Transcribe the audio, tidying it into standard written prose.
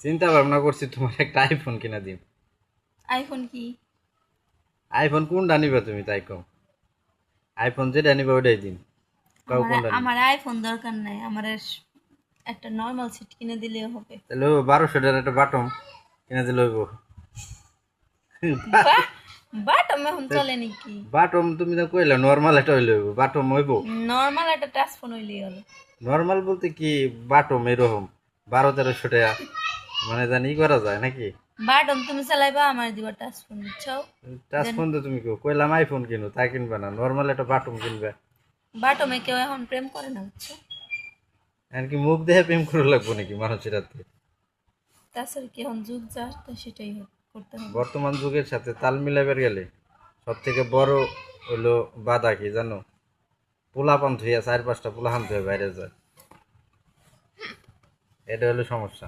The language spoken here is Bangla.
চিন্তা ভাবনা করছি তোমার একটা আইফোন কিনা দিম। আইফোন কি? আইফোন কোনটা নিবা তুমি তাই কও? আইফোন যেটা নিবা ওটাই দিন। কও আমার কোনটা নিবা? আমার আইফোন দরকার নাই, আমার একটা নর্মাল সেট কিনে দিলেও হবে। তাহলে 1200 টাকার একটা বাটম কিনা দিলে হইব। বাহ, বাটম এখন চলে নাকি? বাটম তুমি তো কইলা নরমাল একটা হইলে হইব, বাটম হইব। নর্মাল একটা টাচ ফোন হইলেই হলো। নরমাল বলতে কি বাটম এরকম 1200-1300 টাকা মানে জানি করা যায় নাকি? বাটম তুমি চালাইবা, আমার দিবা টাচ ফোন, বুঝছো? টাচ দেন ফোন তো তুমি কইলাম আইফোন কিনো, তাই কিনবা না, নরমাল একটা বাটম কিনবে। বাটমে কেউ এখন প্রেম করে না, বুঝছো? আর কি মুখ দেখে প্রেম করে লাগবো নাকি মানুষের হাতে? তাছাড়া কি এখন যুগ যা, তো সেটাই করতে হবে। বর্তমান যুগের সাথে তাল মিলাইবার গেলে সব থেকে বড় হইলো বাধা কি জানো? পোলাপান থুইয়া 4-5টা পোলাহান থুয়ে বাইরে যায়, এটা হলো সমস্যা।